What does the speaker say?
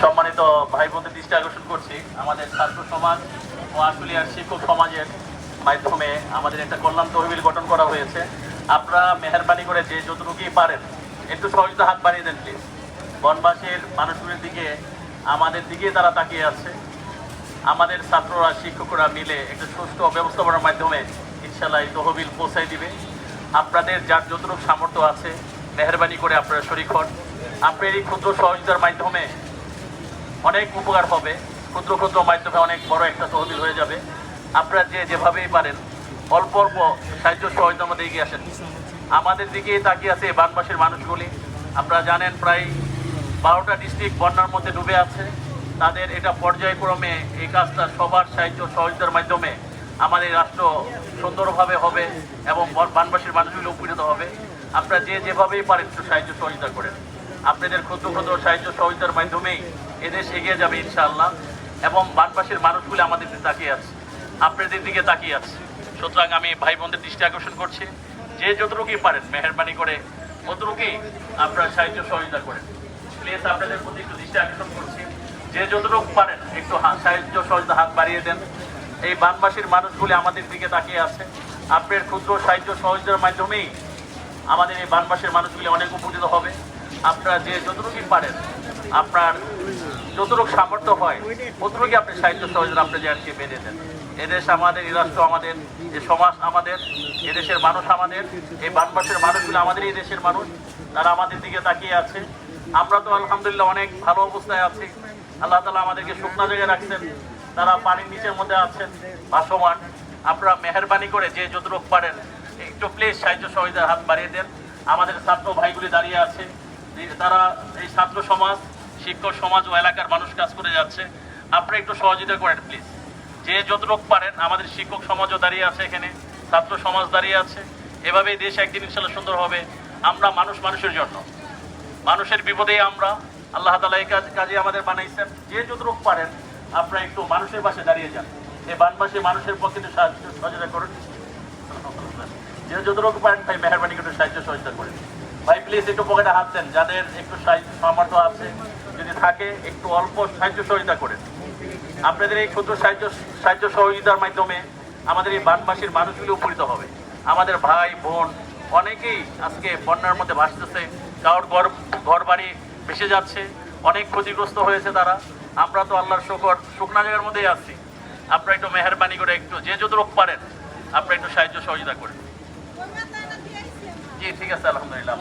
সম্মানিত ভাই বোনদের দৃষ্টি আকর্ষণ করছি, আমাদের ছাত্র সমাজ ও আশুলিয়ার শিক্ষক সমাজের মাধ্যমে আমাদের একটা কল্যাণ তহবিল গঠন করা হয়েছে। আপনারা মেহরবানি করে যে যতটুকুই পারেন একটু সহযোগিতা হাত বাড়িয়ে দেন প্লিজ। বনবাসীর মানুষগুলির দিকে, আমাদের দিকে তারা তাকিয়ে আছে। আমাদের ছাত্ররা শিক্ষকরা মিলে একটা সুষ্ঠু ব্যবস্থাপনার মাধ্যমে ইনশাআল্লাহ এই তহবিল পৌঁছায় দিবে। আপনাদের যার যতটুকু সামর্থ্য আছে মেহরবানি করে আপনারা শরীক হন। আপনার এই ক্ষুদ্র সহযোগিতার মাধ্যমে অনেক উপকার হবে। ক্ষুদ্র ক্ষুদ্র মাধ্যমে অনেক বড় একটা তহবিল হয়ে যাবে। আপনারা যেভাবেই পারেন অল্প অল্প সাহায্য সহযোগিতার মধ্যে এগিয়ে আসেন। আমাদের দিকে তাকিয়ে আছে বানবাসীর মানুষগুলি। আপনারা জানেন প্রায় 12টা ডিস্ট্রিক্ট বন্যার মধ্যে ডুবে আছে। তাদের এটা পর্যায়ক্রমে এই কাজটা সবার সাহায্য সহযোগিতার মাধ্যমে আমাদের রাষ্ট্র সুন্দরভাবে হবে এবং বানবাসীর মানুষগুলো উপকৃত হবে। আপনারা যেভাবেই পারেন একটু সাহায্য সহযোগিতা করেন। আপনাদের ক্ষুদ্র ক্ষুদ্র সাহায্য সহযোগিতার মাধ্যমেই এদেশ এগিয়ে যাবে ইনশাআল্লাহ। এবং বানবাসীর মানুষগুলি আমাদের দিকে তাকিয়ে আছে, আপনাদের দিকে তাকিয়ে আছে। সুতরাং আমি ভাই বোনদের দৃষ্টি আকর্ষণ করছি, যে যতটুকুই পারেন মেহরবানি করে ততটুকুই আপনারা সাহায্য সহযোগিতা করেন প্লিজ। আপনাদের প্রতি একটু দৃষ্টি আকর্ষণ করছি, যে যতটুকু পারেন একটু সাহায্য সহযোগিতা হাত বাড়িয়ে দেন। এই বানবাসীর মানুষগুলি আমাদের দিকে তাকিয়ে আছে। আপনার ক্ষুদ্র সাহায্য সহযোগিতার মাধ্যমেই আমাদের এই বানবাসীর মানুষগুলি অনেক উপকৃত হবে। আপনারা যে যতটুকুই পারেন, আপনার যতটুকু সামর্থ্য হয় ততটুকুই আপনি সাহায্য সহযোগিতা আপনি যে আজকে বেঁধে দেন। এদেশ আমাদের, এই রাষ্ট্র আমাদের, এই সমাজ আমাদের, এদেশের মানুষ আমাদের, এই বানবাসীর মানুষগুলো আমাদের এই দেশের মানুষ, তারা আমাদের দিকে তাকিয়ে আছে। আমরা তো আলহামদুলিল্লাহ অনেক ভালো অবস্থায় আছি। আল্লাহ তাআলা আমাদেরকে শুকনা জায়গায় রাখছেন, তারা পানির নিচের মধ্যে আছেন ভাসমান। আপনারা মেহরবানি করে যে যতটুকু পারেন একটু প্লিজ সাহায্য সহযোগিতার হাত বাড়িয়ে দেন। আমাদের ছাত্র ভাইগুলি দাঁড়িয়ে আছে, তারা এই ছাত্র সমাজ, শিক্ষক সমাজ ও এলাকার মানুষ কাজ করে যাচ্ছে। আপনারা একটু সহযোগিতা করেন প্লিজ, যে যতটুকু পারেন। আমাদের শিক্ষক সমাজও দাঁড়িয়ে আছে এখানে, ছাত্র সমাজ দাঁড়িয়ে আছে। এভাবেই দেশ একদিন ইনশাআল্লাহ সুন্দর হবে। আমরা মানুষের জন্য, মানুষের বিপদেই আমরা, আল্লাহ তাআলা এই কাজে আমাদের বানাইছেন। যে যতটুকু পারেন আপনারা একটু মানুষের পাশে দাঁড়িয়ে যান। এই বানবাসী মানুষের পক্ষে একটু সহযোগিতা করুন। যে যতটুকু পারেন ভাই মেহরবানি করে সাহায্য সহযোগিতা করেন। ভাই প্লিজ একটু পকেটে হাত দেন, যাদের একটু সামর্থ্য আছে যদি থাকে একটু অল্প সাহায্য সহযোগিতা করেন। আপনাদের এই ক্ষুদ্র সাহায্য সহযোগিতার মাধ্যমে আমাদের এই বানবাসীর মানুষগুলি উপকৃত হবে। আমাদের ভাই বোন অনেকেই আজকে বন্যার মধ্যে ভাসতেছে, কারোর ঘর বাড়ি ভেসে যাচ্ছে, অনেক ক্ষতিগ্রস্ত হয়েছে তারা। আমরা তো আল্লাহর শুকনা জায়গার মধ্যেই আছি। আপনারা একটু মেহরবানি করে একটু যে যতটুকু পারেন আপনারা একটু সাহায্য সহযোগিতা করেন। জি ঠিক আছে, আলহামদুলিল্লাহ।